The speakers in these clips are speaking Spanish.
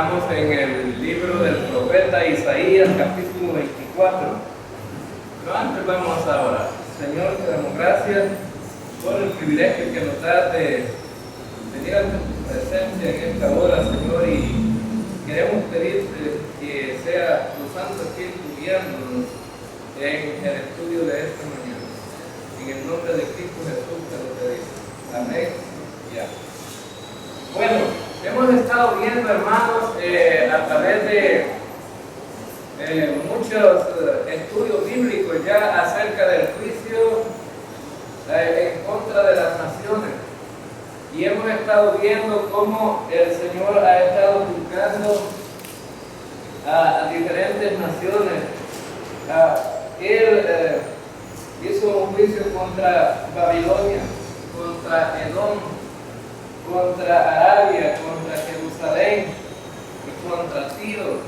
Estamos en el libro del profeta Isaías, capítulo 24. Pero antes vamos a orar. Señor, te damos gracias por el privilegio que nos das de venir a tu presencia en esta hora, Señor, y queremos pedirte que sea tu Santo Espíritu guiándonos en el estudio de esta mañana. En el nombre de Cristo Jesús te lo pedimos. Amén. Ya. Bueno, hemos estado viendo, hermanos, a través de muchos estudios bíblicos ya acerca del juicio en contra de las naciones. Y hemos estado viendo cómo el Señor ha estado juzgando a diferentes naciones. Él hizo un juicio contra Babilonia, contra Edom, contra Arabia, contra Jerusalén y contra Tiro.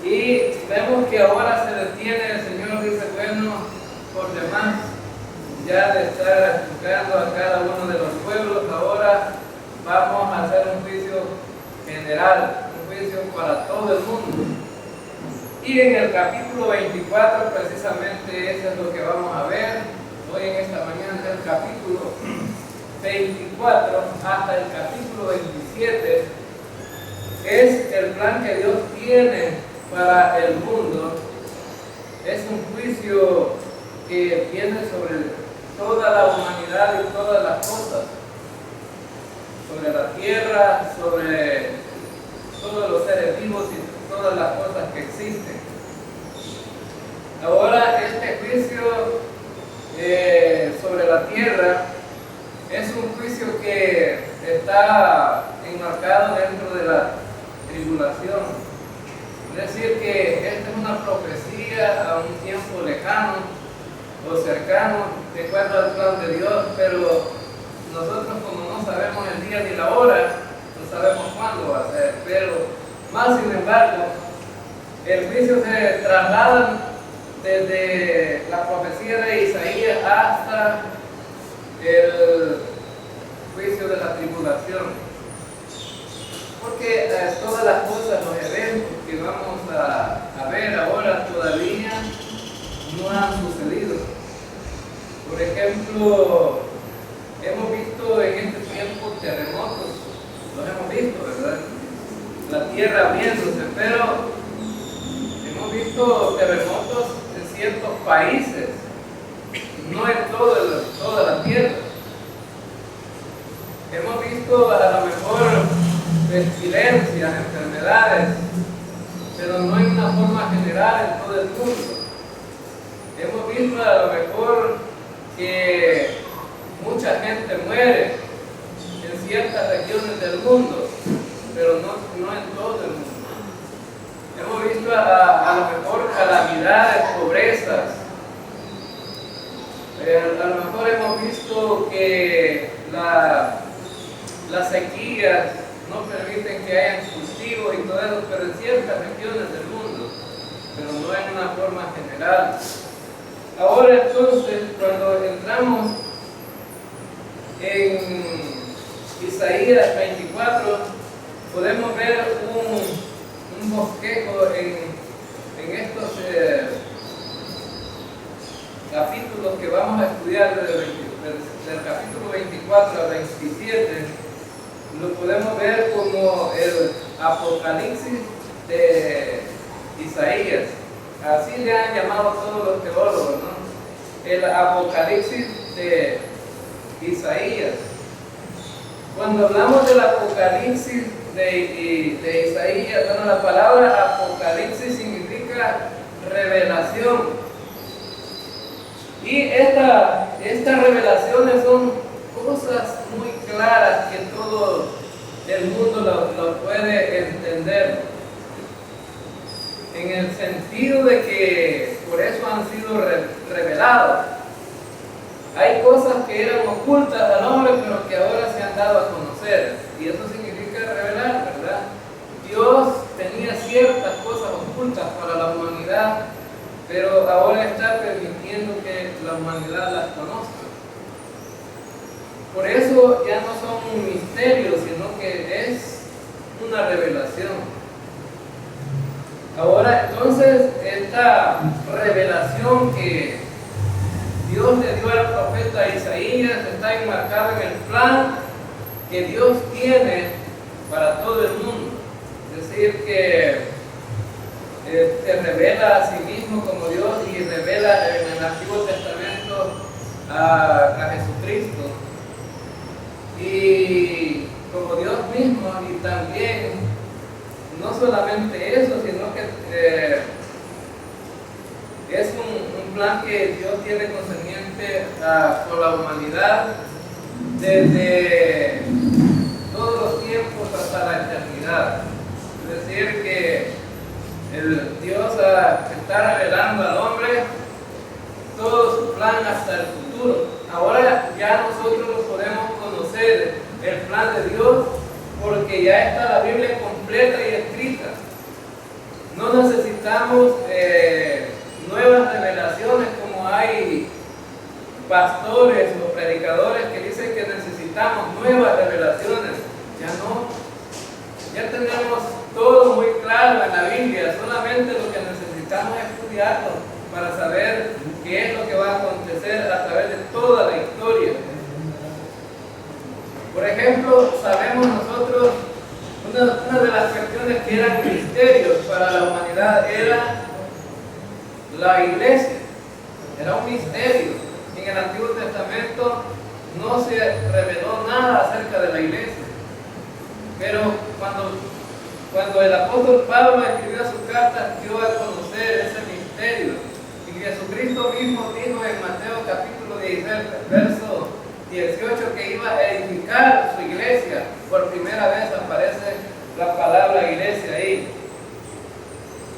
Y vemos que ahora se detiene, el Señor dice, bueno, por demás ya de estar juzgando a cada uno de los pueblos, ahora vamos a hacer un juicio general, un juicio para todo el mundo. Y en el capítulo 24, precisamente eso es lo que vamos a ver hoy en esta mañana, del capítulo 24 hasta el capítulo 27, es el plan que Dios tiene para el mundo. Es un juicio que viene sobre toda la humanidad y todas las cosas, sobre la tierra, sobre todos los seres vivos y todas las cosas que existen. Ahora, este juicio sobre la tierra es un juicio que está enmarcado dentro de la tribulación. Es decir, que esta es una profecía a un tiempo lejano o cercano, de acuerdo al plan de Dios, pero nosotros, como no sabemos el día ni la hora, no sabemos cuándo va a ser. Pero más sin embargo, el juicio se traslada desde la profecía de Isaías hasta el juicio de la tribulación, porque todas las cosas, los eventos que vamos a ver ahora todavía no han sucedido. Por ejemplo, hemos visto en este tiempo terremotos, los hemos visto, ¿verdad? La tierra abriéndose, pero hemos visto terremotos en ciertos países, no en toda la tierra. Hemos visto a lo mejor pestilencias, enfermedades, pero no en una forma general en todo el mundo. Hemos visto a lo mejor que mucha gente muere en ciertas regiones del mundo, pero no en todo el mundo. Hemos visto a lo mejor calamidades, pobrezas. A lo mejor hemos visto que las sequías no permiten que haya cultivos y todo eso, pero en ciertas regiones del mundo, pero no en una forma general. Ahora entonces, cuando entramos en Isaías 24, podemos ver un bosquejo en estos capítulos que vamos a estudiar del capítulo 24 al 27. Lo podemos ver como el Apocalipsis de Isaías. Así le han llamado todos los teólogos, ¿no? El Apocalipsis de Isaías. Cuando hablamos del Apocalipsis de Isaías, bueno, la palabra Apocalipsis significa revelación. Y estas revelaciones son cosas muy claras que todo el mundo lo puede entender, en el sentido de que por eso han sido reveladas. Hay cosas que eran ocultas al hombre, pero que ahora se han dado a conocer, y eso significa revelar, ¿verdad? Dios tenía ciertas cosas ocultas para la humanidad, pero ahora está permitiendo que la humanidad las conozca. Por eso ya no son un misterio, sino que es una revelación. Ahora, entonces, esta revelación que Dios le dio al profeta Isaías está enmarcada en el plan que Dios tiene para todo el mundo. Es decir, que se revela a sí mismo como Dios y revela en el Antiguo Testamento a Jesucristo. Y como Dios mismo, y también no solamente eso, sino que es un plan que Dios tiene concerniente por la humanidad desde todos los tiempos hasta la eternidad. Es decir, que Dios está revelando al hombre todo su plan hasta el futuro. Ahora ya nosotros podemos conocer el plan de Dios porque ya está la Biblia completa y escrita. No necesitamos nuevas revelaciones como hay pastores o predicadores que dicen que necesitamos nuevas revelaciones. Ya no. Ya tenemos todo muy claro en la Biblia, solamente lo que necesitamos es estudiarlo para saber qué es lo que va a acontecer a través de toda la historia. Por ejemplo, sabemos nosotros, una de las cuestiones que eran misterios para la humanidad era la iglesia, era un misterio. En el Antiguo Testamento no se reveló nada acerca de la iglesia, pero cuando el apóstol Pablo escribió su carta, dio a conocer ese misterio. Y Jesucristo mismo dijo en Mateo capítulo 16, verso 18, que iba a edificar su iglesia. Por primera vez aparece la palabra iglesia ahí.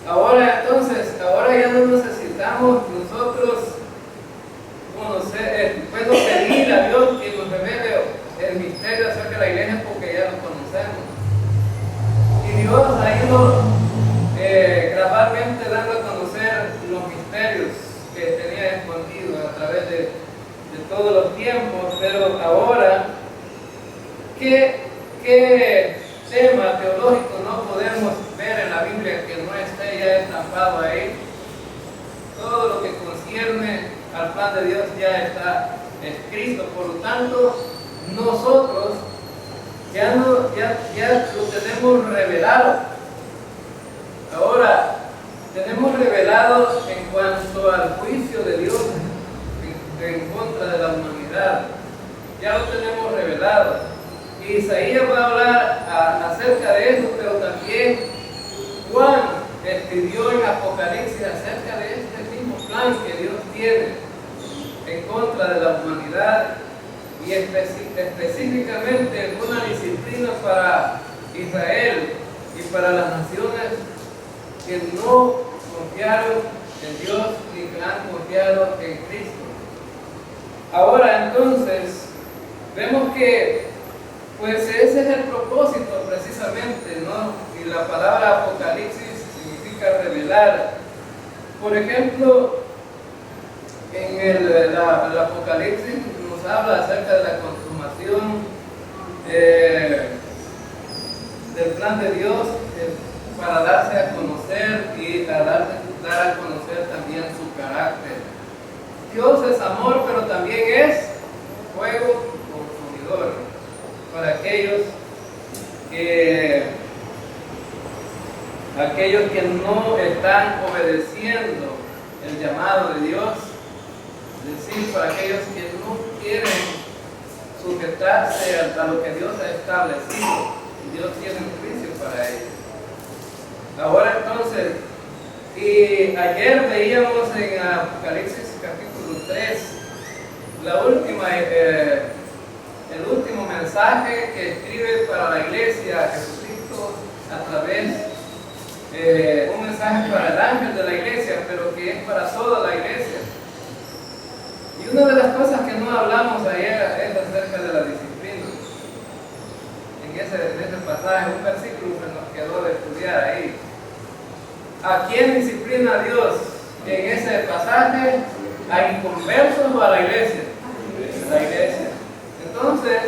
Ahora ya no necesitamos nosotros conocer, pedir a Dios que nos revele el misterio acerca de la iglesia porque ya lo conocemos. Y Dios ha ido gradualmente dando a conocer los misterios que tenía escondidos a través de todos los tiempos, pero ahora, ¿qué tema teológico no podemos ver en la Biblia que no esté ya estampado ahí? Todo lo que concierne al plan de Dios ya está escrito, por lo tanto, nosotros ya lo tenemos revelado. Ahora, tenemos revelado en cuanto al juicio de Dios en contra de la humanidad. Ya lo tenemos revelado. Y Isaías va a hablar acerca de eso, pero también Juan escribió en Apocalipsis acerca de este mismo plan que Dios tiene en contra de la humanidad y específicamente una disciplina para Israel y para las naciones que no confiaron en Dios ni que han confiado en Cristo. Ahora entonces vemos que pues ese es el propósito precisamente, ¿no? Y la palabra Apocalipsis significa revelar. Por ejemplo, en el Apocalipsis nos habla acerca de la consumación del plan de Dios para darse a conocer y dar a conocer también su carácter. Dios es amor, pero también es fuego consumidor para aquellos que no están obedeciendo el llamado de Dios, es decir, para aquellos que no quieren sujetarse a lo que Dios ha establecido. Dios tiene un juicio para ellos. Ahora entonces, y ayer veíamos en Apocalipsis capítulo 3 el último mensaje que escribe para la iglesia Jesucristo a través un mensaje para el ángel de la iglesia, pero que es para toda la iglesia. Y una de las cosas que no hablamos ayer es acerca de la disciplina. En ese pasaje, un versículo que nos quedó de estudiar ahí. ¿A quién disciplina a Dios en ese pasaje? ¿A inconversos o a la iglesia? La iglesia. Entonces,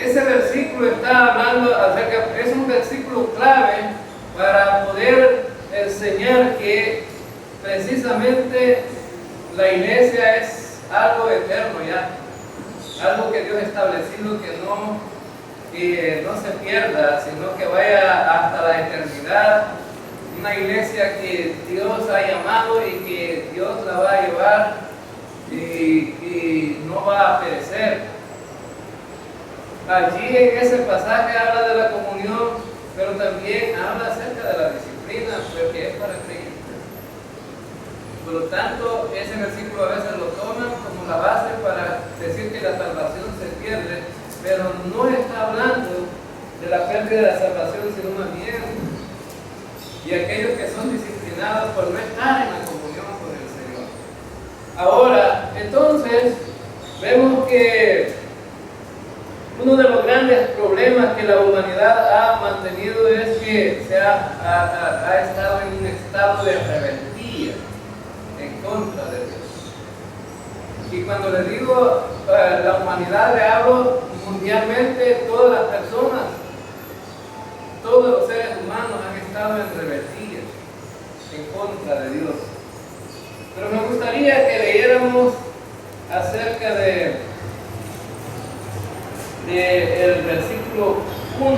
ese versículo está hablando acerca, es un versículo clave para poder enseñar que precisamente la iglesia es algo eterno ya, algo que Dios ha establecido que no se pierda, sino que vaya hasta la eternidad. Una iglesia que Dios ha llamado y que Dios la va a llevar y no va a perecer. Allí en ese pasaje habla de la comunión, pero también habla acerca de la disciplina, porque es para creyentes. Por lo tanto, ese versículo a veces lo toman como la base para decir que la salvación se pierde, pero no está hablando de la pérdida de la salvación, sino más bien y aquellos que son disciplinados por no estar en la comunión con el Señor. Ahora, entonces, vemos que uno de los grandes problemas que la humanidad ha mantenido es que se ha estado en un estado de rebeldía en contra de Dios. Y cuando le digo la humanidad, le hablo mundialmente. Todas las personas, todos los seres humanos han estado en rebeldía en contra de Dios. Pero me gustaría que leyéramos acerca del versículo 1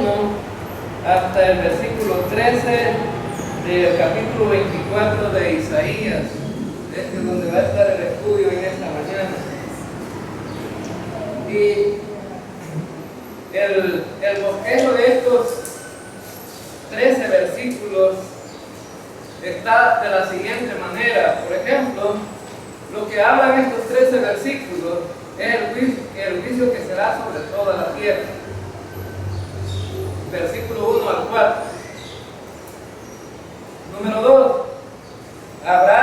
hasta el versículo 13 del capítulo 24 de Isaías. Este es donde va a estar el estudio en esta mañana. Y el bosquejo de estos 13 versículos está de la siguiente manera. Por ejemplo, lo que hablan estos 13 versículos es el juicio que será sobre toda la tierra. Versículo 1 al 4. Número 2. Habrá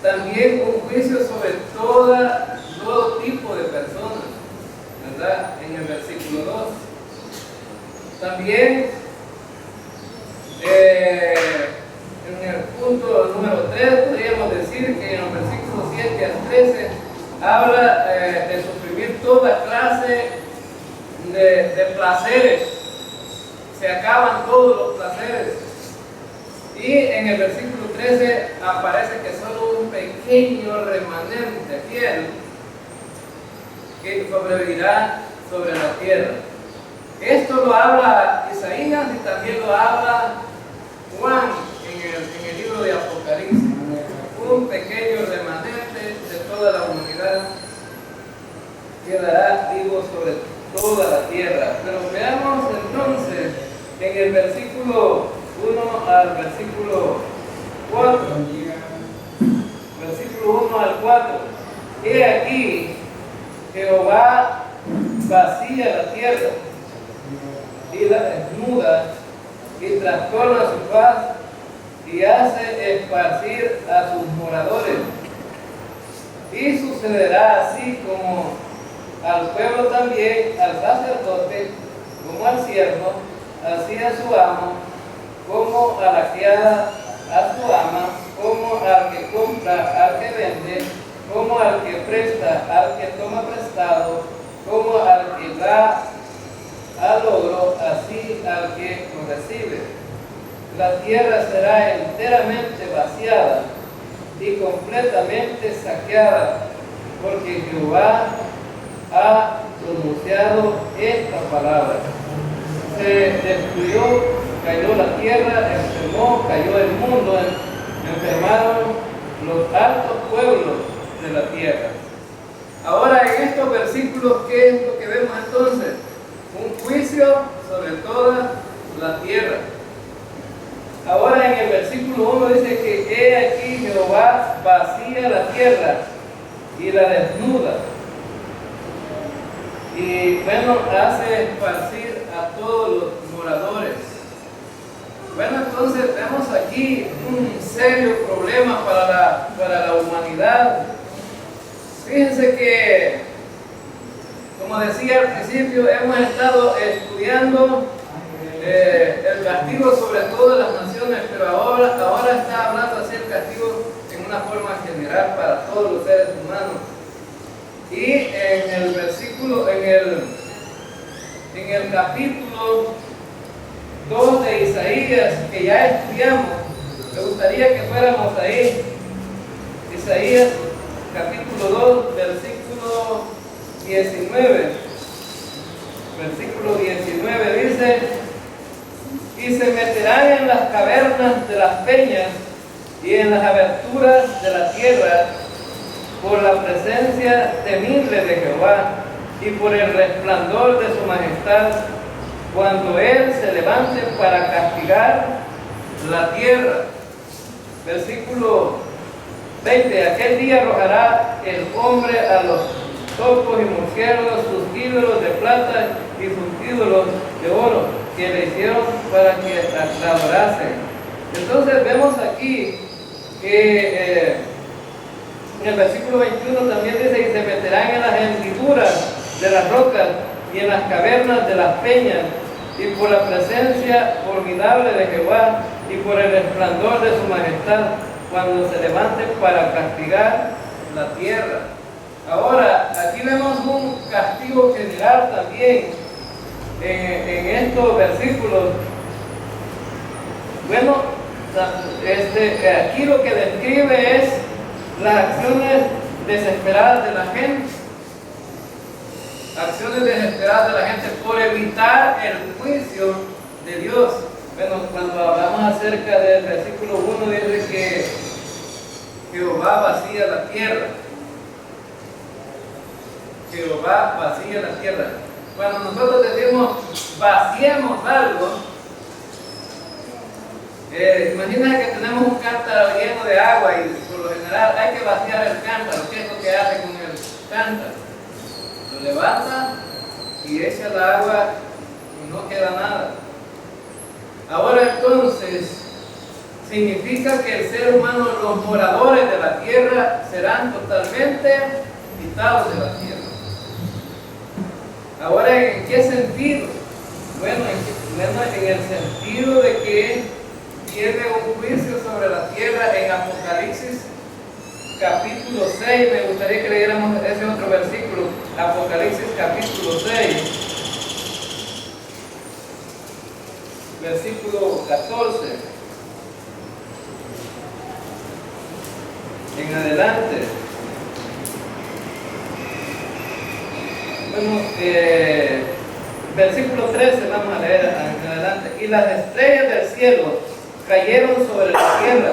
también un juicio sobre todo tipo de personas, ¿verdad? En el versículo 2. También en el punto número 3 podríamos decir que en los versículos 7 al 13 habla de suprimir toda clase de placeres. Se acaban todos los placeres. Y en el versículo 13 aparece que solo un pequeño remanente fiel que sobrevivirá sobre la tierra. Esto lo habla Isaías y también lo habla Juan en el libro de Apocalipsis. Un pequeño remanente de toda la humanidad quedará vivo sobre toda la tierra. Pero veamos entonces en el versículo 1 al versículo 4. Versículo 1 al 4. He aquí, Jehová vacía la tierra y la desnuda y trastorna su paz y hace esparcir a sus moradores. Y sucederá así como al pueblo también, al sacerdote, como al siervo, así a su amo, como a la criada, a su ama, como al que compra, al que vende, como al que presta, al que toma prestado, como al que da al logro, así al que lo recibe. La tierra será enteramente vaciada y completamente saqueada, porque Jehová ha pronunciado esta palabra. Se destruyó, cayó la tierra, enfermó, cayó el mundo, enfermaron los altos pueblos de la tierra. Ahora en estos versículos, ¿qué es lo que vemos entonces? Un juicio sobre toda la tierra. Ahora en el versículo 1 dice que he aquí Jehová vacía la tierra y la desnuda. Y bueno, hace esparcir a todos los moradores. Bueno, entonces vemos aquí un serio problema para la humanidad. Fíjense que, como decía al principio, hemos estado estudiando el castigo sobre todas las naciones, pero ahora está hablando así el castigo en una forma general para todos los seres humanos. Y en el versículo, en el capítulo 2 de Isaías, que ya estudiamos, me gustaría que fuéramos ahí. Isaías capítulo 2, versículo 19. Versículo 19 dice: y se meterán en las cavernas de las peñas y en las aberturas de la tierra por la presencia temible de Jehová y por el resplandor de su majestad, cuando Él se levante para castigar la tierra. Versículo 20: aquel día arrojará el hombre a los topos y murciélagos sus ídolos de plata y sus ídolos de oro que le hicieron para que la adorasen. Entonces vemos aquí que en el versículo 21 también dice: y se meterán en las hendiduras de las rocas y en las cavernas de las peñas, y por la presencia formidable de Jehová y por el resplandor de su majestad, cuando se levante para castigar la tierra. Ahora, aquí vemos un castigo general también en estos versículos. Bueno, aquí lo que describe es las acciones desesperadas de la gente. Acciones desesperadas de la gente por evitar el juicio de Dios. Bueno, cuando hablamos acerca del versículo 1 dice que Jehová vacía la tierra. Jehová vacía la tierra. Cuando nosotros decimos vaciemos algo, imagina que tenemos un cántaro lleno de agua y por lo general hay que vaciar el cántaro. ¿Qué es lo que hace con el cántaro? Lo levanta y echa el agua y no queda nada. Ahora entonces, significa que el ser humano, los moradores de la tierra, serán totalmente quitados de la tierra. Ahora, ¿en qué sentido? Bueno, en el sentido de que tiene un juicio sobre la tierra en Apocalipsis capítulo 6. Me gustaría que leyéramos ese otro versículo, Apocalipsis capítulo 6. Versículo 14 en adelante. Bueno, versículo 13 vamos a leer en adelante. Y las estrellas del cielo cayeron sobre la tierra,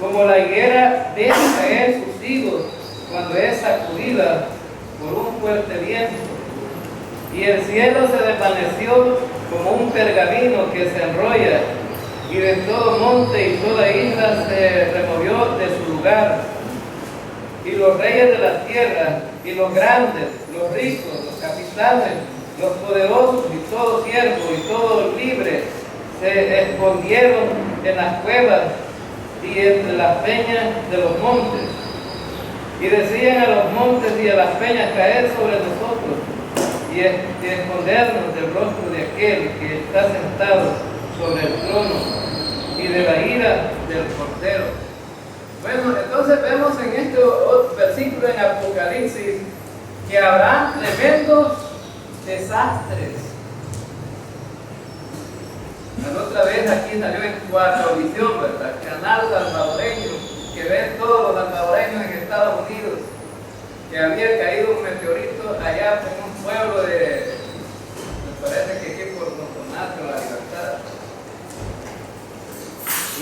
como la higuera deja caer sus higos cuando es sacudida por un fuerte viento. Y el cielo se desvaneció como un pergamino que se enrolla, y de todo monte y toda isla se removió de su lugar. Y los reyes de la tierra, y los grandes, los ricos, los capitanes, los poderosos, y todo siervo, y todo libre, se escondieron en las cuevas y entre las peñas de los montes. Y decían a los montes y a las peñas: caer sobre nosotros y escondernos del rostro de aquel que está sentado sobre el trono y de la ira del Cordero. Bueno, entonces vemos en este versículo en Apocalipsis que habrá tremendos desastres. La otra vez aquí salió en Cuatrovisión, ¿verdad? Canal salvadoreño, que ven todos los salvadoreños en Estados Unidos, que había caído un meteorito allá en un pueblo de, me parece que aquí por Montonato, La Libertad.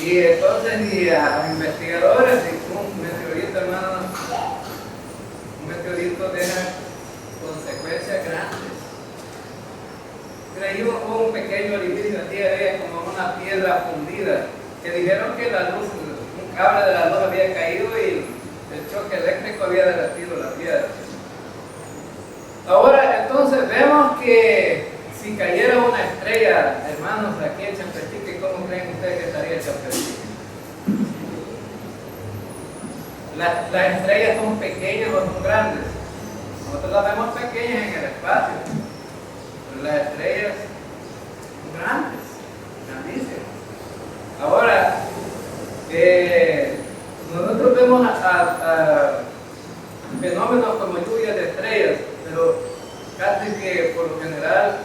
Y entonces, y a los investigadores, y un meteorito, hermano, un meteorito deja consecuencias grandes. Creí un pequeño orificio aquí, había como una piedra fundida, que dijeron que la luz, un cable de la luz había caído y el choque eléctrico había derretido la piedra. Ahora, entonces vemos que si cayera una estrella, hermanos, aquí en Champetique, ¿cómo creen ustedes que estaría Champetique? Las estrellas son pequeñas o son grandes. Nosotros las vemos pequeñas en el espacio, pero las estrellas son grandes, grandísimas. Ahora, nosotros vemos a fenómenos como lluvia general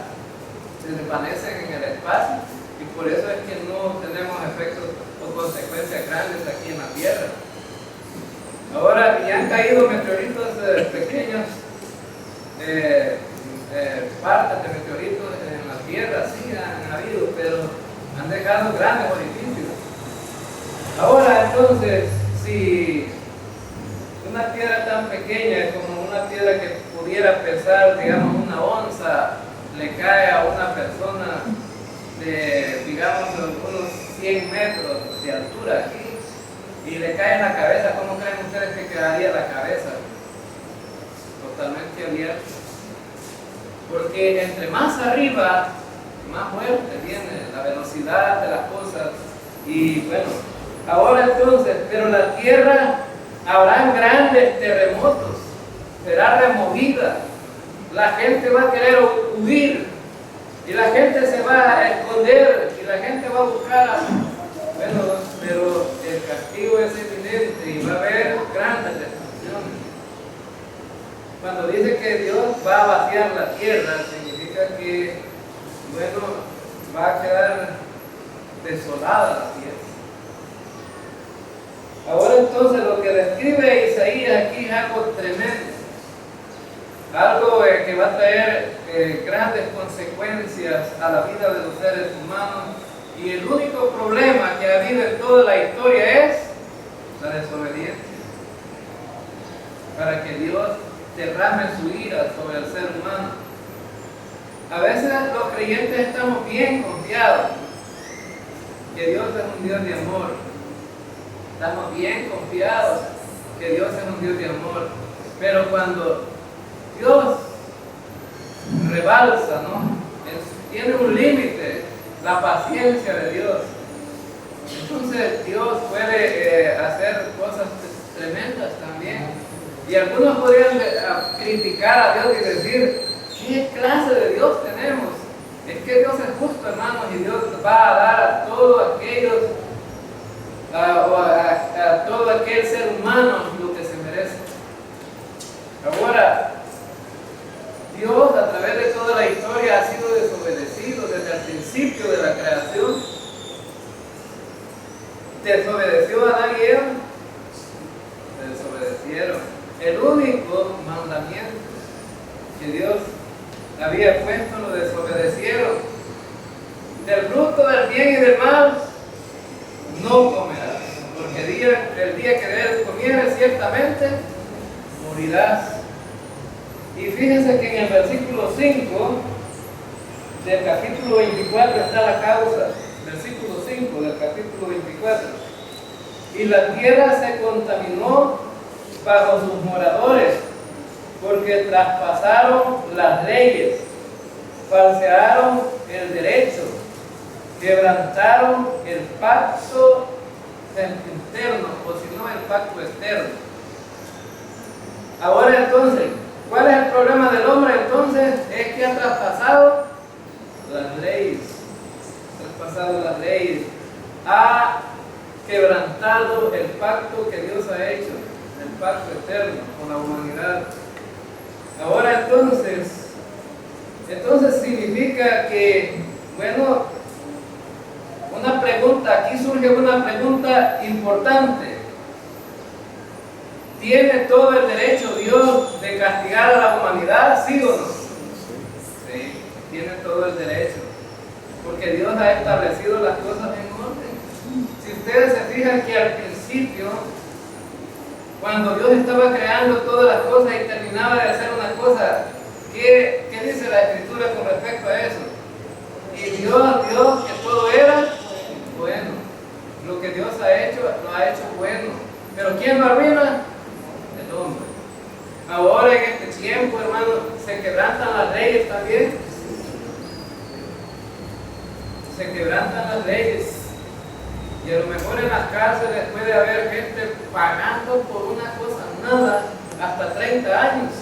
se desvanecen en el espacio y por eso es que no tenemos efectos o consecuencias grandes aquí en la Tierra. Ahora, y han caído meteoritos pequeños, partes de meteoritos en la Tierra, sí han habido, pero han dejado grandes orificios. Ahora, entonces, si una piedra tan pequeña como una piedra que pudiera pesar, digamos, 1 onza, le cae a una persona de, digamos, unos 100 metros de altura aquí y le cae en la cabeza, ¿cómo creen ustedes que quedaría la cabeza? Totalmente abierta. Porque entre más arriba, más fuerte viene la velocidad de las cosas. Y bueno, ahora entonces, pero la tierra, habrán grandes terremotos, será removida, la gente va a querer huir y la gente se va a esconder y la gente va a buscar, bueno, pero el castigo es evidente y va a haber grandes destrucciones. Cuando dice que Dios va a vaciar la tierra, significa que, bueno, va a quedar desolada la tierra. Ahora entonces lo que describe Isaías aquí es algo tremendo, algo que va a traer grandes consecuencias a la vida de los seres humanos, y el único problema que ha habido en toda la historia es la desobediencia, para que Dios derrame su ira sobre el ser humano. A veces los creyentes estamos bien confiados que Dios es un Dios de amor. Estamos bien confiados que Dios es un Dios de amor. Pero cuando Dios rebalsa, ¿no? Tiene un límite, la paciencia de Dios. Entonces Dios puede hacer cosas tremendas también. Y algunos podrían criticar a Dios y decir, ¿qué clase de Dios tenemos? Es que Dios es justo, hermanos, y Dios va a dar a todos aquellos a todo aquel ser humano lo que se merece. Ahora, Dios a través de toda la historia ha sido desobedecido desde el principio de la creación. Desobedeció a Adán y Eva, se desobedecieron. El único mandamiento que Dios había puesto lo desobedecieron. Del fruto del bien y del mal no comerás, porque el día que de él comieres ciertamente morirás. Y fíjense que en el versículo 5 del capítulo 24 está la causa, versículo 5 del capítulo 24. Y la tierra se contaminó bajo sus moradores, porque traspasaron las leyes, falsearon el derecho, quebrantaron el pacto interno, o si no el pacto externo. Ahora entonces, ¿cuál es el problema del hombre entonces? Es que ha traspasado las leyes, ha quebrantado el pacto que Dios ha hecho, el pacto eterno con la humanidad. Ahora entonces significa que, bueno, una pregunta, aquí surge una pregunta importante. ¿Tiene todo el derecho Dios de castigar a la humanidad, sí o no? Sí, tiene todo el derecho, porque Dios ha establecido las cosas en orden. Si ustedes se fijan que al principio, cuando Dios estaba creando todas las cosas y terminaba de hacer una cosa, ¿qué dice la Escritura con respecto a eso? Y Dios vio que todo era bueno. Lo que Dios ha hecho, lo ha hecho bueno. Pero ¿quién lo arruina? El hombre. Ahora en este tiempo, hermano, se quebrantan las leyes también. Se quebrantan las leyes. Y a lo mejor en las cárceles puede haber gente pagando por una cosa nada hasta 30 años.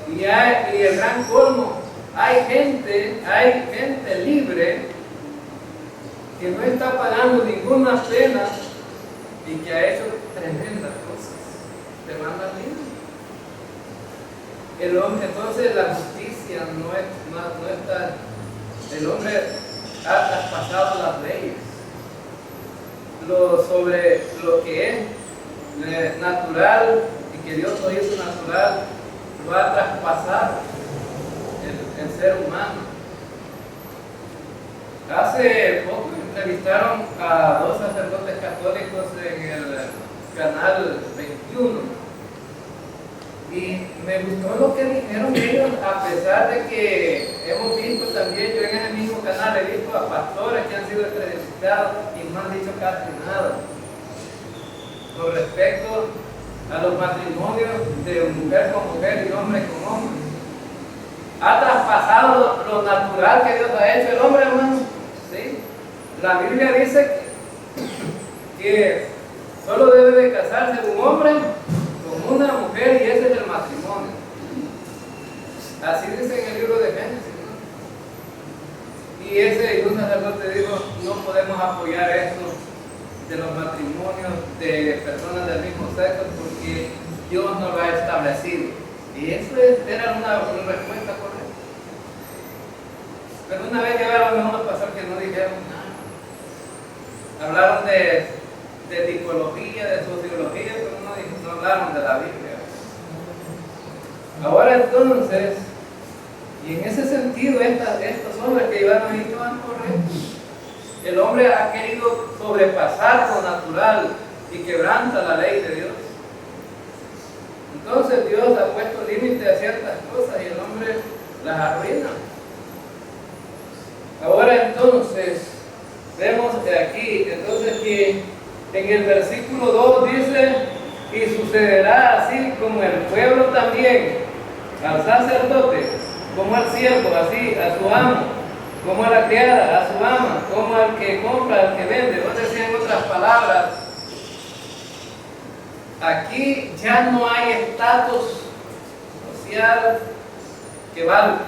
Y el gran colmo, hay gente libre que no está pagando ninguna pena y que ha hecho tremendas cosas. Te mandan libre. el hombre, entonces la justicia no está, el hombre ha traspasado las leyes. Sobre lo que es natural y que Dios lo hizo natural, lo ha traspasado el ser humano. Hace poco entrevistaron a 2 sacerdotes católicos en el canal 21 y me gustó lo que dijeron ellos, a pesar de que hemos visto también, yo en ese mismo canal he visto a pastores que han sido entrevistados y no han dicho casi nada con respecto a los matrimonios de mujer con mujer y hombre con hombre. Ha traspasado lo natural que Dios ha hecho el hombre, hermano. ¿Sí? La Biblia dice que solo debe de casarse un hombre con una mujer y ese es el matrimonio. Así dice en el libro de Génesis, ¿no? Y un sacerdote dijo, no podemos apoyar esto de los matrimonios de personas del mismo sexo porque Dios no lo ha establecido. Y eso era una respuesta correcta. Pero una vez llegaron a unos pastores que no dijeron nada. Hablaron de psicología, de sociología, pero no hablaron de la Biblia. Ahora entonces, y en ese sentido, estos hombres que llevaron ahí no van correctos. El hombre ha querido sobrepasar lo natural y quebranta la ley de Dios. Entonces Dios ha puesto límite a ciertas cosas y el hombre las arruina. Ahora entonces, vemos aquí, entonces que en el versículo 2 dice, y sucederá así como el pueblo también, al sacerdote, como al siervo, así a su amo, como a la criada, a su ama, como al que compra, al que vende. O sea, en otras palabras, aquí ya no hay estatus social que valga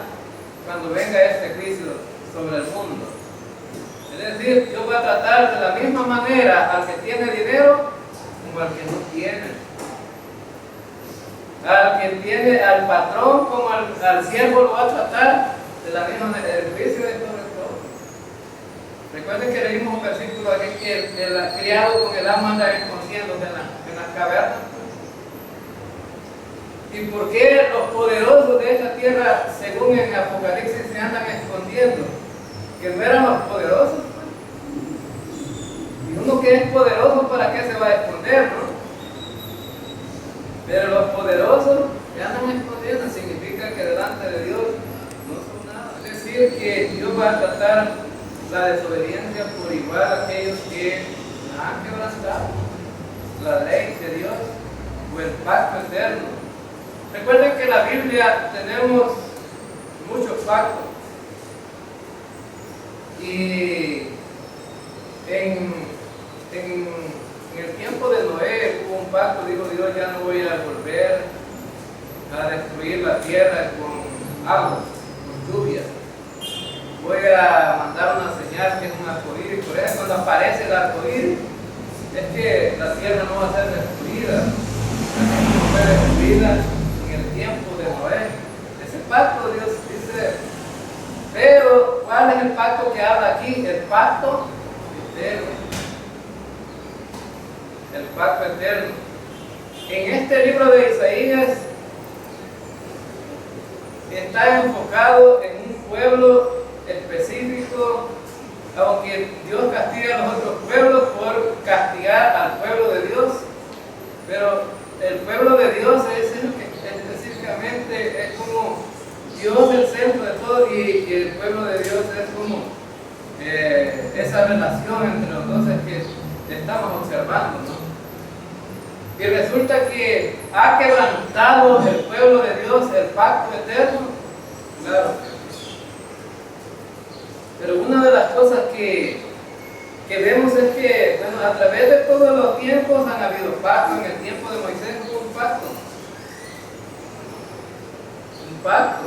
cuando venga este juicio sobre el mundo. Es decir, Dios va a tratar de la misma manera al que tiene dinero como al que no tiene. Al que tiene al patrón como al siervo lo va a tratar de la misma manera. El juicio es sobre todo. Recuerden que leímos un versículo aquí que el criado con el amo anda escondiéndose en las cavernas. ¿Y por qué los poderosos de esta tierra, según en Apocalipsis, se andan escondiendo? Que no eran los poderosos. Y uno que es poderoso, ¿para qué se va a esconder, no? Pero los poderosos que andan escondiendo significa que delante de Dios no son nada. Es decir, que Dios va a tratar la desobediencia por igual a aquellos que han quebrantado la ley de Dios o el pacto eterno. Recuerden que en la Biblia tenemos muchos pactos. Y en el tiempo de Noé hubo un pacto, dijo Dios, ya no voy a volver a destruir la tierra con agua, con lluvia. Voy a mandar una señal que es un arcoíris. Por eso cuando aparece el arcoíris, es que la tierra no va a ser destruida. No fue destruida en el tiempo de Noé. Ese pacto Dios dice, pero ¿cuál es el pacto que habla aquí? El pacto eterno. El pacto eterno. En este libro de Isaías está enfocado en un pueblo específico, aunque Dios castiga a los otros pueblos por castigar al pueblo de Dios, pero el pueblo de Dios es el que específicamente es como Dios el centro de todo y el pueblo de Dios es como esa relación entre los dos que estamos observando, ¿no? Y resulta que ha quebrantado el pueblo de Dios el pacto eterno, claro. Pero una de las cosas que vemos es que, bueno, a través de todos los tiempos han habido pactos. En el tiempo de Moisés hubo un pacto. Un pacto.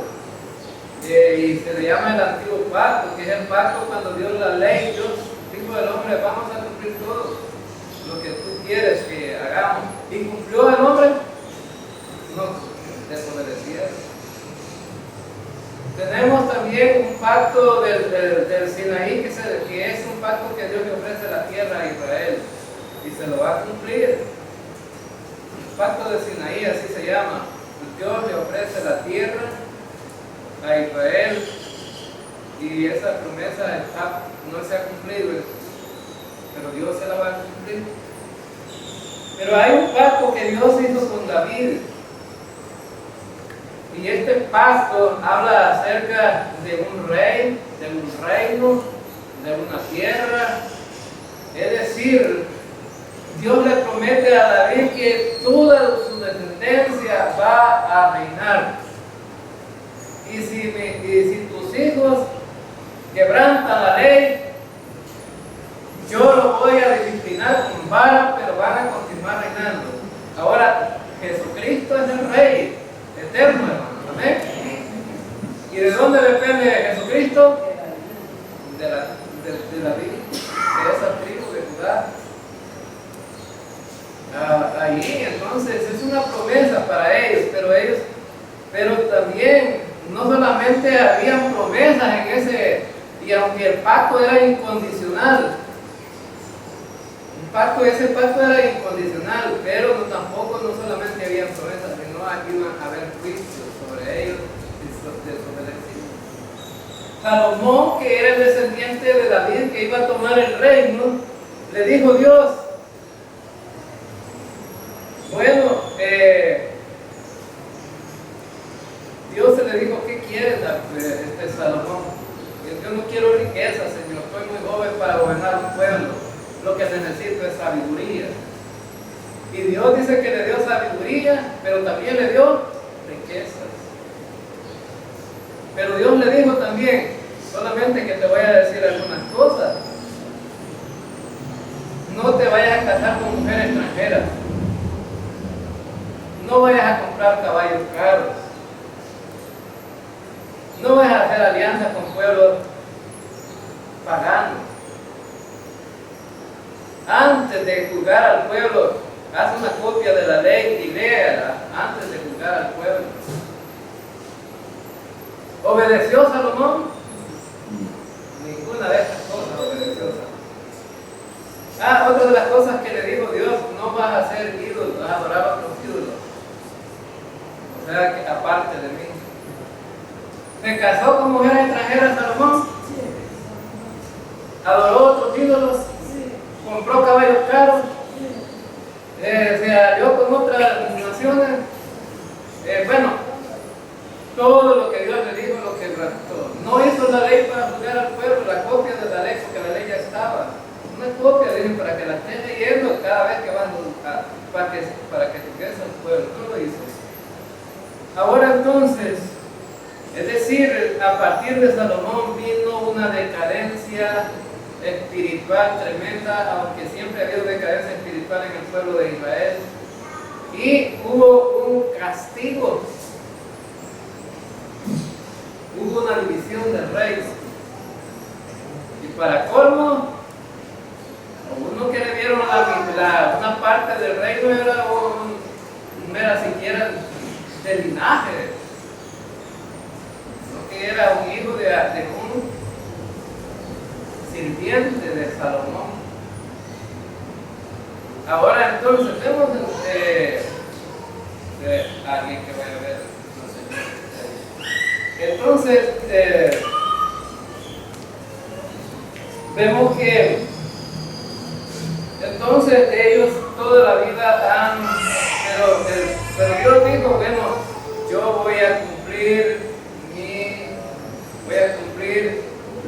Y se le llama el antiguo pacto, que es el pacto cuando dio la ley. Dios dijo al hombre, vamos a cumplir todo lo que tú quieres que hagamos. ¿Y cumplió el hombre? No, desobedecieron. Tenemos también un pacto del Sinaí, que es un pacto que Dios le ofrece la tierra a Israel y se lo va a cumplir. El pacto de Sinaí, así se llama. Dios le ofrece la tierra a Israel y esa promesa no se ha cumplido, pero Dios se la va a cumplir. Pero hay un pacto que Dios hizo con David. Y este pacto habla acerca de un rey, de un reino, de una tierra. Es decir, Dios le promete a David que toda su descendencia va a reinar. Y si tus hijos quebrantan la ley, yo los voy a disciplinar con vara, pero van a continuar reinando. Ahora, Jesucristo es el Rey eterno, hermano. Amén. ¿Y de dónde depende Jesucristo? De David, de esa tribu de Judá. Allí, entonces, es una promesa para ellos, pero también, no solamente habían promesas en y aunque el pacto era incondicional, ese pacto era incondicional, pero tampoco no solamente habían promesas, sino iban a haber juicios sobre ellos desobedecidos. Salomón, que era el descendiente de David, que iba a tomar el reino, le dijo Dios, bueno, Dios se le dijo, ¿qué quieres, Salomón? Yo no quiero riqueza, Señor, estoy muy joven para gobernar un pueblo, lo que necesito es sabiduría. Y Dios dice que le dio sabiduría, pero también le dio riquezas. Pero Dios le dijo también, solamente que te voy a decir algunas cosas. No te vayas a casar con mujeres extranjeras. No vayas a comprar caballos caros. No vayas a hacer alianzas con pueblos paganos. Antes de juzgar al pueblo, haz una copia de la ley y léala antes de juzgar al pueblo. ¿Obedeció Salomón? Ninguna de estas cosas obedeció Salomón. Otra de las cosas que le dijo Dios, no vas a hacer ídolos, vas a adorar a otros ídolos. O sea, que aparte de mí. ¿Se casó con mujeres extranjeras Salomón? ¿Adoró otros ídolos? ¿Compró caballos caros? ¿Se alió con otras naciones? Bueno, todo lo que Dios le dijo, lo que raptó. No hizo la ley para juzgar al pueblo, la copia de la ley, porque la ley ya estaba. Una copia, dije, para que la estés leyendo cada vez que vas para que toques al pueblo. No lo hizo. Ahora entonces, es decir, a partir de Salomón vino una decadencia espiritual tremenda, aunque siempre ha habido decadencia espiritual en el pueblo de Israel. Y hubo un castigo. Hubo una división del rey. Y para colmo, uno que le dieron una parte del reino no era siquiera de linaje, sino que era un hijo de un sirviente de Salomón. Ahora entonces vemos alguien que vaya a ver, no sé. Entonces vemos que entonces ellos toda la vida han, pero Dios dijo, bueno, yo voy a cumplir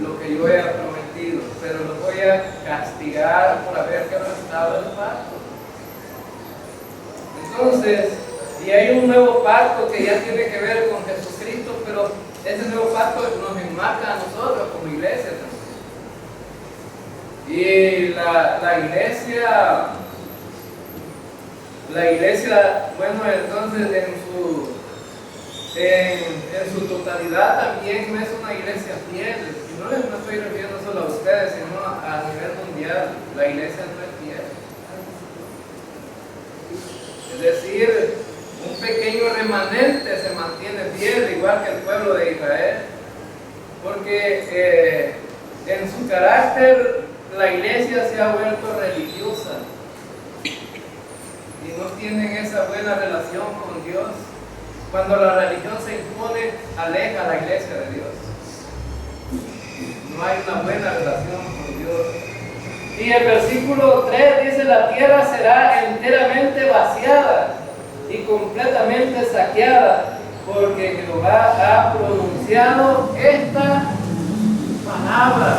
lo que yo he prometido, pero los voy a castigar por haber quebrantado el pacto. Entonces, y hay un nuevo pacto que ya tiene que ver con Jesucristo, pero ese nuevo pacto nos enmarca a nosotros como iglesia también. Y la iglesia, bueno, entonces en su totalidad también no es una iglesia fiel. Y no me estoy refiriendo solo a ustedes, sino a nivel mundial. La iglesia no es fiel. Es decir, un pequeño remanente se mantiene fiel, igual que el pueblo de Israel. porque en su carácter la iglesia se ha vuelto religiosa y no tienen esa buena relación con Dios. Cuando la religión se impone, aleja a la iglesia de Dios. No hay una buena relación con Dios. Y el versículo 3 dice: la tierra será enteramente vaciada y completamente saqueada, porque Jehová ha pronunciado esta palabra.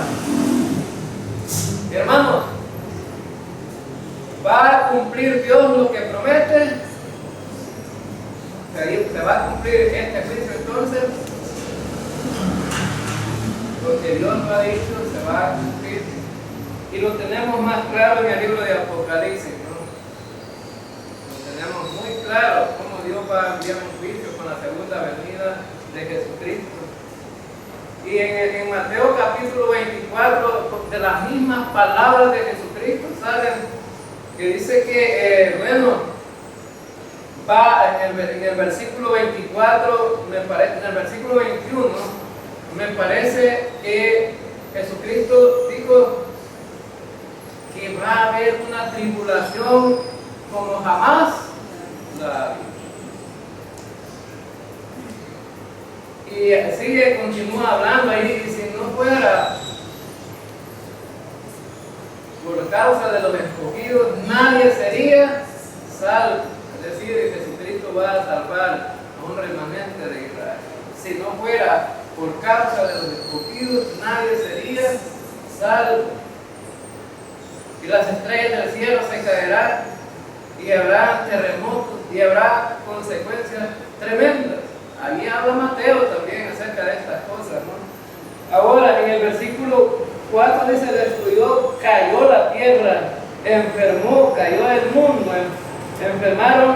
Hermanos, ¿va a cumplir Dios lo que promete? ¿Se va a cumplir este juicio entonces? Lo que Dios lo ha dicho se va a cumplir. Y lo tenemos más claro en el libro de Apocalipsis, ¿no? Lo tenemos muy claro cómo Dios va a enviar un juicio con la segunda venida de Jesucristo. Y en Mateo capítulo 24, de las mismas palabras de Jesucristo salen, que dice que, va en el versículo 24, en el versículo 21, me parece que Jesucristo dijo que va a haber una tribulación como jamás la vi. Y sigue, continúa hablando ahí, y si no fuera por causa de los escogidos, nadie sería salvo. Es decir, Jesucristo va a salvar a un remanente de Israel. Si no fuera por causa de los escogidos, nadie sería salvo. Y las estrellas del cielo se caerán, y habrá terremotos, y habrá consecuencias tremendas. Allí habla Mateo también acerca de estas cosas, ¿no? Ahora, en el versículo 4 dice: destruyó, cayó la tierra, enfermó, cayó el mundo, enfermaron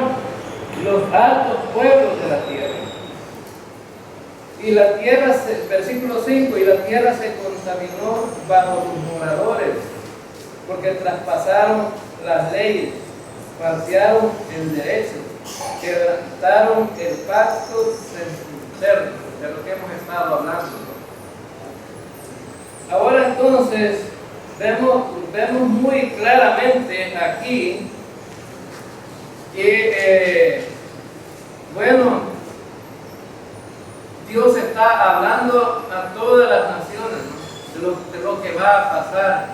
los altos pueblos de la tierra. Y la tierra, versículo 5, y la tierra se contaminó bajo sus moradores, porque traspasaron las leyes, falsearon el derecho, quebrantaron el pacto eterno, de lo que hemos estado hablando, ¿no? Ahora entonces vemos muy claramente aquí que Dios está hablando a todas las naciones, ¿no? de lo que va a pasar.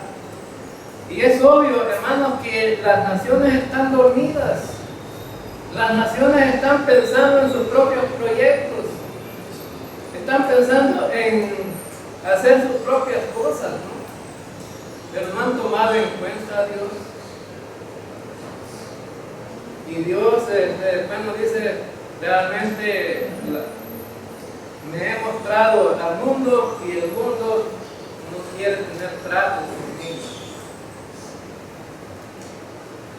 Y es obvio, hermanos, que las naciones están dormidas. Las naciones están pensando en sus propios proyectos. Están pensando en hacer sus propias cosas, ¿no? Pero no han tomado en cuenta a Dios. Y Dios después nos dice, realmente me he mostrado al mundo y el mundo no quiere tener trato conmigo.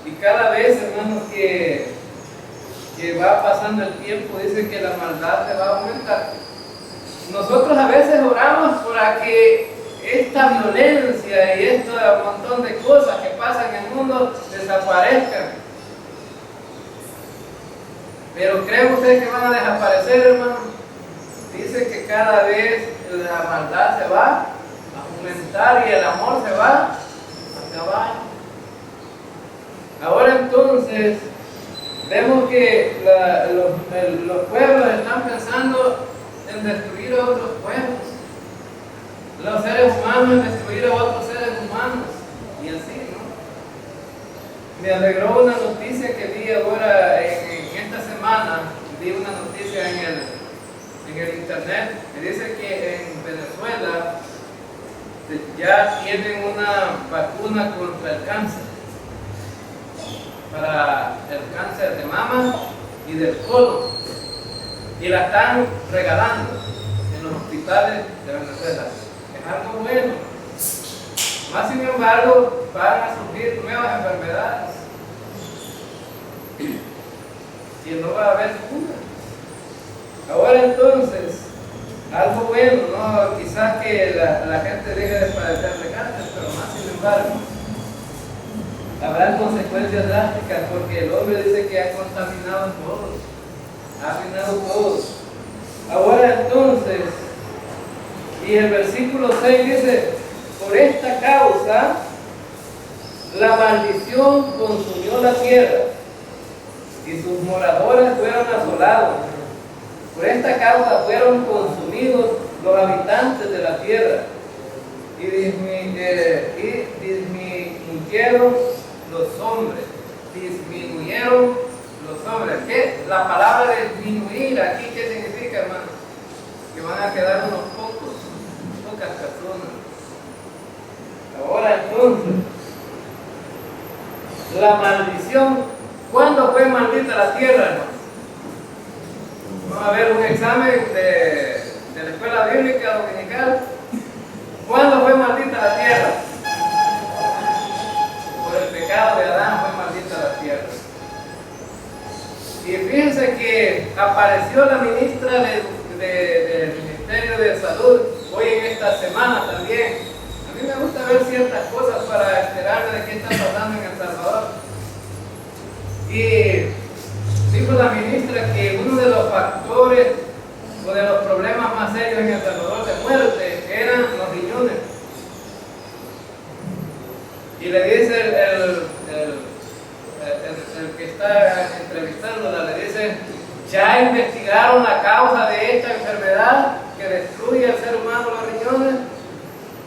Y cada vez, hermanos, que va pasando el tiempo, dice que la maldad se va a aumentar. Nosotros a veces oramos para que esta violencia y este montón de cosas que pasan en el mundo desaparezcan. Pero ¿creen ustedes que van a desaparecer, hermano? Dice que cada vez la maldad se va a aumentar y el amor se va a acabar. Ahora entonces vemos que los pueblos están pensando en destruir a otros pueblos, los seres humanos en destruir a otros seres humanos, y así, ¿no? Me alegró una noticia que vi ahora en esta semana. Vi una noticia en el internet que dice que en Venezuela ya tienen una vacuna contra el cáncer, para el cáncer de mama y del colon, y la están regalando en los hospitales de Venezuela. Es algo bueno. Más sin embargo, van a surgir nuevas enfermedades y no va a haber cura. Ahora entonces, algo bueno, ¿no? Quizás que la gente deje de padecer de cáncer, pero más sin embargo habrá consecuencias drásticas, porque el hombre dice que ha contaminado a todos, ha arruinado a todos. Ahora entonces, Y el versículo 6 dice, por esta causa la maldición consumió la tierra y sus moradores fueron asolados. Por esta causa fueron consumidos los habitantes de la tierra y disminuyeron los hombres. Disminuyeron los hombres. ¿Qué? La palabra disminuir aquí, ¿qué significa, hermano? Que van a quedar unos pocas personas. Ahora entonces, la maldición, ¿cuándo fue maldita la tierra, hermano? Vamos a ver un examen de la escuela bíblica dominical. ¿Cuándo fue maldita la tierra? Por el pecado de Adán fue maldita la tierra. Y fíjense que apareció la ministra del Ministerio de Salud hoy en esta semana también. A mí me gusta ver ciertas cosas para enterarme de qué está pasando en El Salvador. Y dijo la ministra que uno de los factores o de los problemas más serios en El Salvador de muerte eran los riñones. Y le dice el que está entrevistándola, le dice, ya investigaron la causa de esta enfermedad que destruye al ser humano los riñones.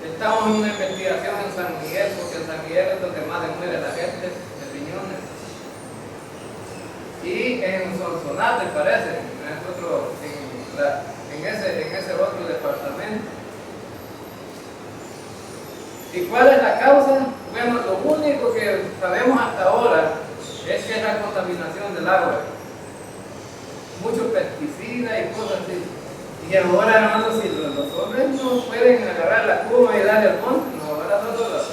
Estamos en una investigación en San Miguel, porque en San Miguel es donde más le muere la gente de riñones. Y en Sonsonate parece, en ese otro departamento. ¿Y cuál es la causa? Bueno, lo único que sabemos hasta ahora es que es la contaminación del agua. Muchos pesticidas y cosas así. Y ahora, hermanos, si los hombres no pueden agarrar la cuba y darle al monte, no, ahora nosotros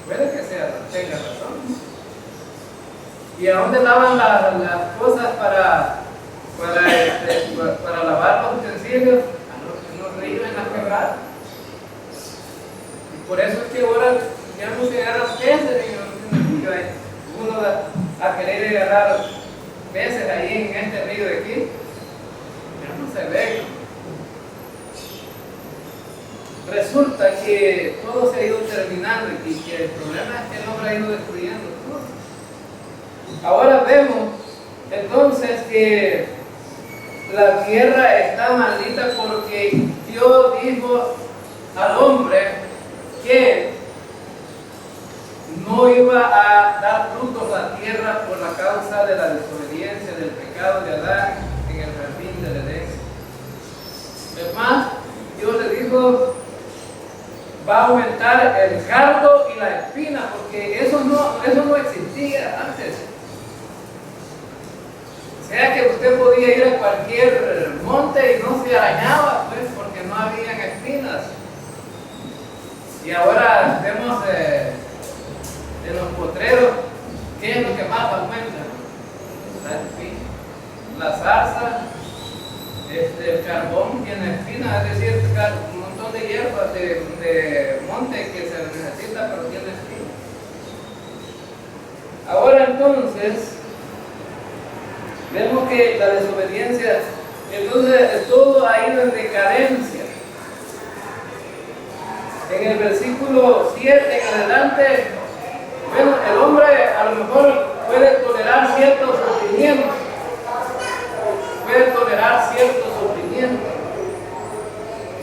puede que tenga razón. ¿Y a dónde lavan las cosas para lavar los utensilios? En los ríos, en las quebradas. Y por eso es que ahora ya no se agarran peces en el río. Uno va a querer agarrar peces ahí en este río de aquí. Ya no se ve. Resulta que todo se ha ido terminando y que el problema es que el hombre ha ido destruyendo todo. Ahora vemos entonces que la tierra está maldita porque Dios dijo al hombre que no iba a dar frutos la tierra por la causa de la desobediencia, del pecado de Adán en el jardín del Edén. Es más, Dios le dijo, va a aumentar el cardo y la espina, porque eso no existía antes. O sea que usted podía ir a cualquier monte y no se arañaba, pues, porque no habían espinas. Y ahora vemos en los potreros, ¿qué es lo que más aumenta? La espina. La zarza, el carbón tiene espinas, es decir, un montón de hierbas de monte que se necesita, pero tiene espinas. Ahora entonces, vemos que la desobediencia, entonces todo ha ido en decadencia. En el versículo 7 en adelante, bueno, el hombre a lo mejor puede tolerar ciertos sufrimientos,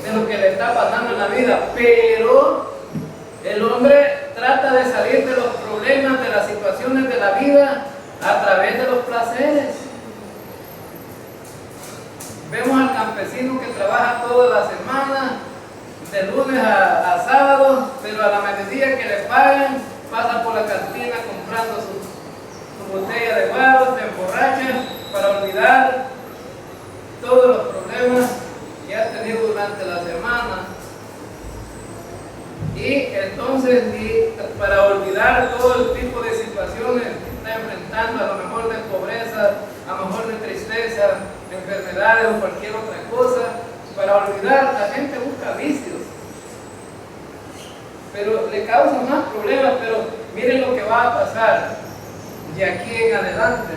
de lo que le está pasando en la vida, pero el hombre trata de salir de los problemas, de las situaciones de la vida a través de los placeres. Vemos al campesino que trabaja toda la semana, de lunes a sábado, pero a la mediodía que le pagan, pasa por la cantina comprando su botella de guaro, se emborracha para olvidar todos los problemas que ha tenido durante la semana. Y entonces, para olvidar todo el tipo de situaciones que está enfrentando, a lo mejor de pobreza, a lo mejor de tristeza, enfermedades o cualquier otra cosa, para olvidar, la gente busca vicios, pero le causan más problemas. Pero miren lo que va a pasar de aquí en adelante.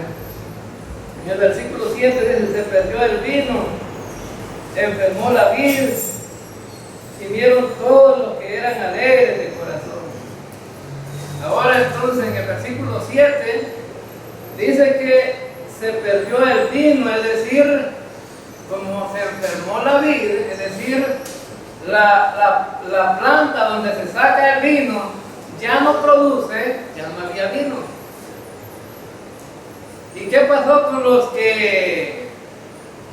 En el versículo 7 dice, se perdió el vino enfermó la vid, gimieron todos los que eran alegres de corazón. Ahora entonces en el versículo 7 dice que se perdió el vino, es decir, como se enfermó la vid, es decir, la planta donde se saca el vino ya no produce, ya no había vino. ¿Y qué pasó con los que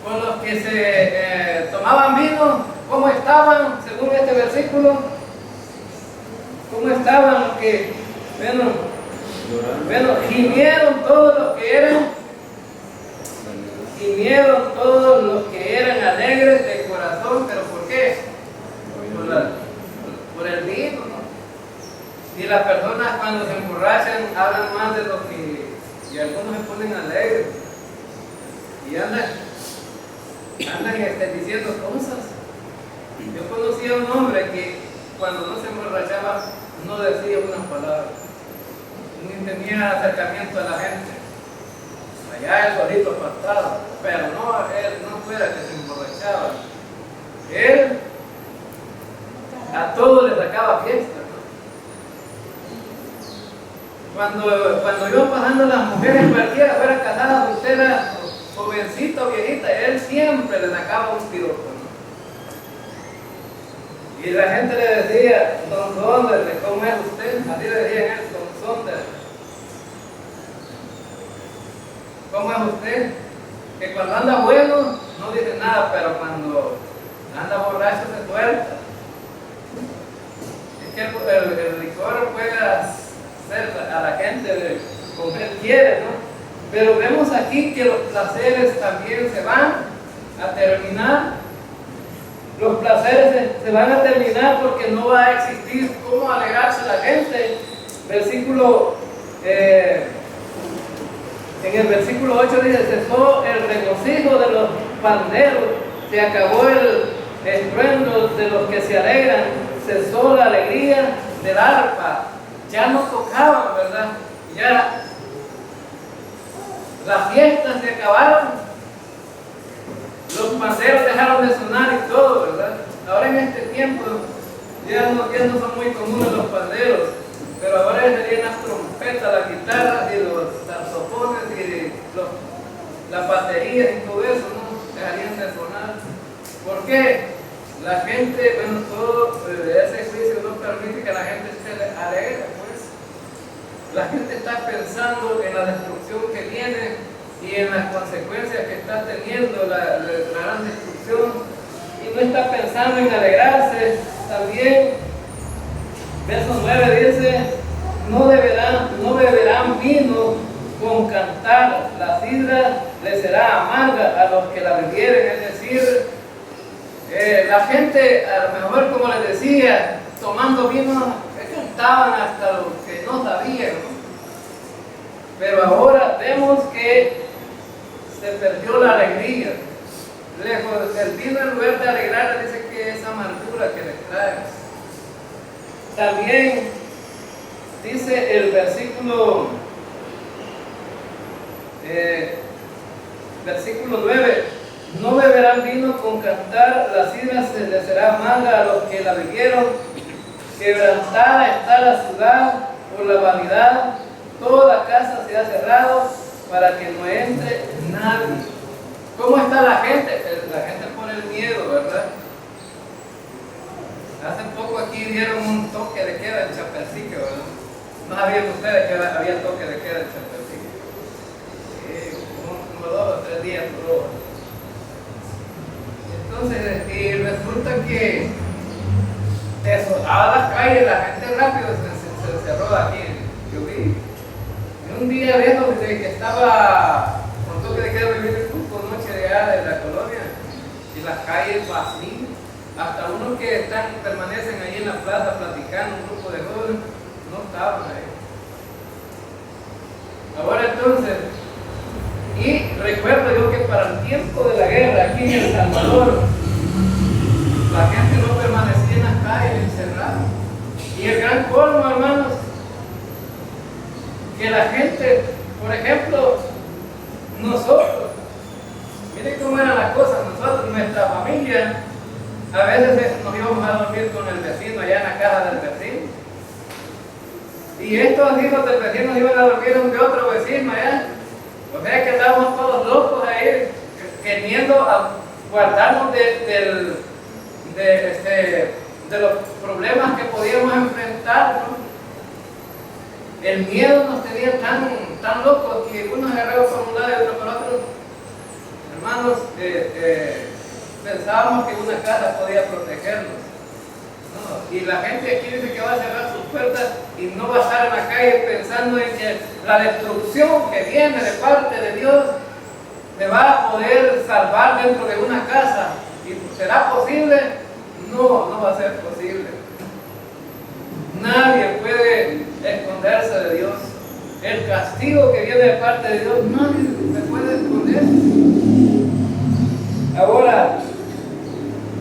se tomaban vino? ¿Cómo estaban según este versículo? ¿Cómo estaban? Bueno, gimieron todos los que eran alegres de corazón. ¿Pero por qué? Por el vino, ¿no? Y las personas cuando se emborrachan hablan más de lo que, y algunos se ponen alegres y andan diciendo cosas. Yo conocí a un hombre que cuando no se emborrachaba no decía una palabra, ni tenía acercamiento a la gente. Allá él solito apartado, pero no, él no fuera que se emborrachaba. Él a todo le sacaba fiesta, ¿no? Cuando iban pasando las mujeres, cualquiera fuera casada, soltera, jovencita o viejita, él siempre le sacaba un piropo, ¿no? Y la gente le decía, don Sonder, ¿cómo es usted? Así le decían él, don Sonder. ¿Cómo es usted? Que cuando anda bueno no dice nada, pero cuando anda borracho se suelta. Es que el licor puede hacer a la gente como él quiere, ¿no? Pero vemos aquí que los placeres también se van a terminar. Los placeres se van a terminar porque no va a existir cómo alegrarse la gente. En el versículo 8 dice, cesó el regocijo de los panderos, se acabó el estruendo de los que se alegran, cesó la alegría del arpa. Ya no tocaban, ¿verdad? Ya las fiestas se acabaron, los panderos dejaron de sonar y todo, ¿verdad? Ahora en este tiempo ya no son muy comunes los panderos, pero ahora serían las trompetas, las guitarras y los saxofones y las baterías y todo eso, ¿no? Dejarían de sonar. ¿Por qué? La gente, bueno, todo ese juicio no permite que la gente esté alegre, pues. La gente está pensando en la destrucción que viene y en las consecuencias que está teniendo la gran destrucción, y no está pensando en alegrarse. También verso 9 dice, no beberán vino con cantar, la sidra les será amarga a los que la bebieren. Es decir, la gente, a lo mejor, como les decía, tomando vino, cantaban hasta lo que no sabían, ¿no? Pero ahora vemos que se perdió la alegría. Lejos del vino, en lugar de alegrar, dice que es amargura que les trae. También dice el versículo 9, no beberán vino con cantar, la sidra se les será amarga a los que la bebieron. Quebrantada está la ciudad por la vanidad, toda casa se ha cerrado para que no entre nadie. ¿Cómo está la gente? La gente por el miedo, ¿verdad? Hace poco aquí dieron un toque de queda en Chapercique, ¿verdad? ¿No sabían ustedes que había toque de queda en Chapercique? Como 2 o 3 días duró. Entonces, y resulta que desolaba las calles, la gente rápido se cerró aquí. Yo vi. Y un día viejo que estaba con toque de queda, viviendo con noche de gala en la colonia, y las calles vacías. Hasta unos que permanecen ahí en la plaza platicando, un grupo de jóvenes, no estaban ahí. Ahora entonces, y recuerdo yo que para el tiempo de la guerra aquí en El Salvador, la gente no permanecía en las calles encerrada. Y el gran colmo, hermanos, que la gente, por ejemplo, nosotros, miren cómo eran las cosas, nosotros nuestra familia, a veces nos íbamos a dormir con el vecino allá en la casa del vecino. Y estos hijos del vecino iban a dormir donde otro vecino allá. O sea que estábamos todos locos ahí, queriendo guardarnos de los problemas que podíamos enfrentar, ¿no? El miedo nos tenía tan locos que unos agarraban por un lado y otros por otro. Hermanos, pensábamos que una casa podía protegernos, ¿no? Y la gente aquí dice que va a cerrar sus puertas y no va a estar en la calle pensando en que la destrucción que viene de parte de Dios se va a poder salvar dentro de una casa. ¿Y será posible? No, no va a ser posible. Nadie puede esconderse de Dios. El castigo que viene de parte de Dios, nadie se puede esconder. Ahora,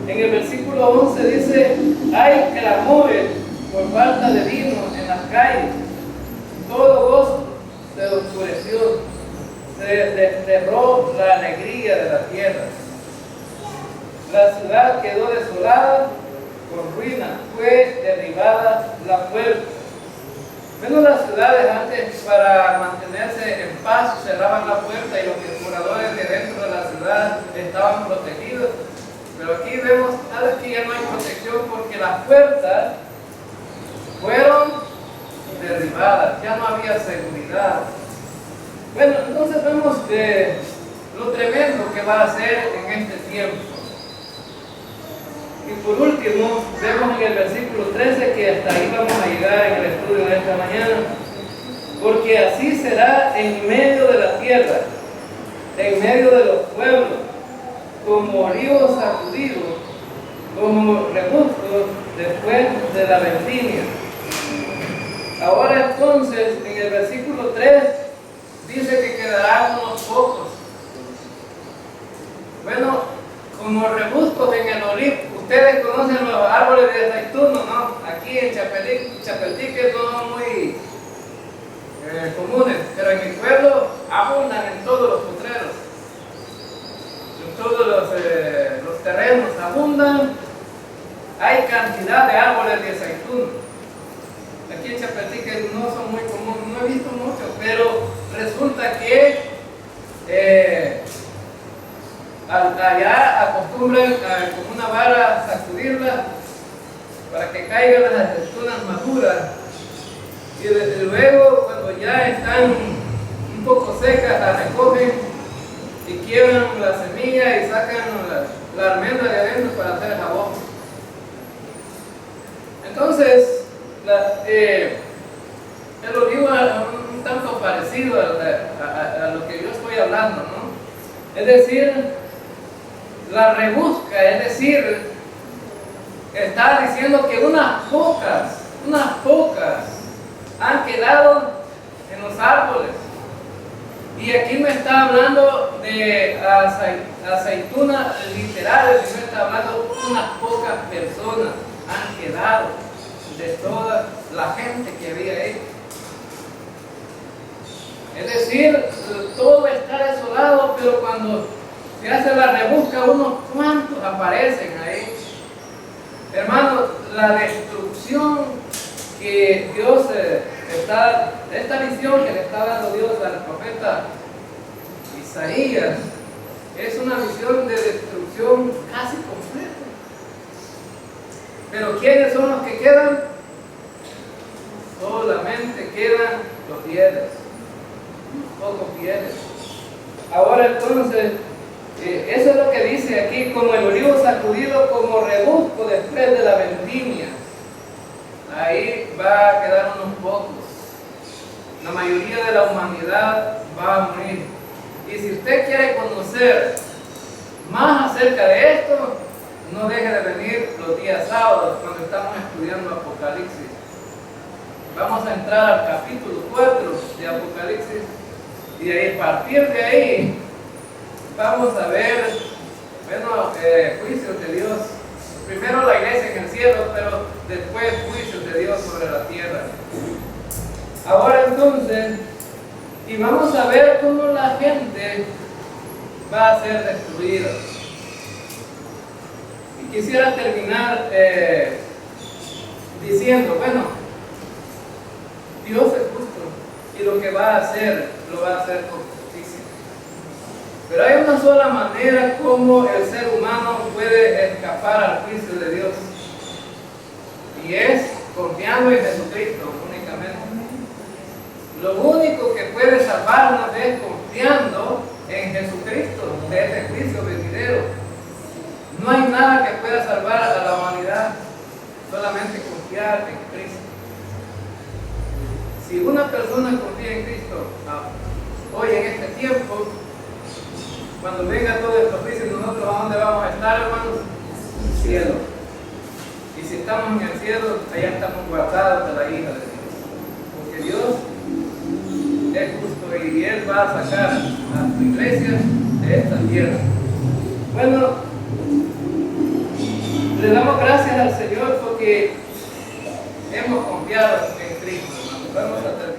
en el versículo 11 dice: hay clamores por falta de vino en las calles. Todo gozo se oscureció, se desterró la alegría de la tierra. La ciudad quedó desolada, con ruina, fue derribada la puerta. Bueno, las ciudades antes, para mantenerse en paz, cerraban la puerta y los moradores de dentro de la ciudad estaban protegidos. Pero aquí vemos que ya no hay protección porque las puertas fueron derribadas, ya no había seguridad. Bueno, entonces vemos lo tremendo que va a ser en este tiempo. Y por último, vemos en el versículo 13 que hasta ahí vamos a llegar en el estudio de esta mañana. Porque así será en medio de la tierra, en medio de los pueblos, como río sacudido, como rebusco después de la vendimia. Ahora entonces, en el versículo 3, dice que quedarán unos pocos. Bueno, como rebuscos en el olivo. Ustedes conocen los árboles de aceituno, ¿no? Aquí en Chapeltique no son muy comunes, pero en mi pueblo abundan en todos los potreros. En todos los terrenos abundan. Hay cantidad de árboles de aceituno. Aquí en Chapeltique no son muy comunes, no he visto mucho, pero resulta que allá acostumbran con una vara sacudirla para que caigan las aceitunas maduras, y desde luego cuando ya están un poco secas las recogen y quiebran la semilla y sacan la almendra de adentro para hacer jabón. Entonces el olivo es un tanto parecido a lo que yo estoy hablando, ¿no? Es decir, la rebusca, es decir, está diciendo que unas pocas han quedado en los árboles. Y aquí no está hablando de aceitunas literales, sino está hablando de unas pocas personas han quedado de toda la gente que había ahí. Es decir, todo está desolado, pero cuando se hace la rebusca, unos cuantos aparecen ahí. Hermanos, la destrucción que Dios esta visión que le está dando Dios al profeta Isaías, es una visión de destrucción casi completa. Pero ¿quiénes son los que quedan? Solamente quedan los fieles, pocos fieles. Ahora entonces, eso es lo que dice aquí: como el olivo sacudido, como rebusco después de la vendimia. Ahí va a quedar unos pocos. La mayoría de la humanidad va a morir. Y si usted quiere conocer más acerca de esto, no deje de venir los días sábados cuando estamos estudiando Apocalipsis. Vamos a entrar al capítulo 4 de Apocalipsis y a partir de ahí vamos a ver, juicios de Dios. Primero la iglesia en el cielo, pero después juicios de Dios sobre la tierra. Ahora entonces, y vamos a ver cómo la gente va a ser destruida. quisiera terminar diciendo, bueno, Dios es justo y lo que va a hacer, lo va a hacer con justicia. Pero hay una sola manera como el ser humano puede escapar al juicio de Dios, y es confiando en Jesucristo únicamente. Lo único que puede salvarnos es confiando en Jesucristo de ese juicio venidero. No hay nada que pueda salvar a la humanidad, solamente confiar en Cristo. Si una persona confía en Cristo hoy en este tiempo, cuando venga todo el juicio, nosotros ¿a dónde vamos a estar, hermanos? En el cielo. Y si estamos en el cielo, allá estamos guardados de la hija de Dios. Porque Dios es justo y Él va a sacar a su iglesia de esta tierra. Bueno, le damos gracias al Señor porque hemos confiado en Cristo. Vamos a terminar.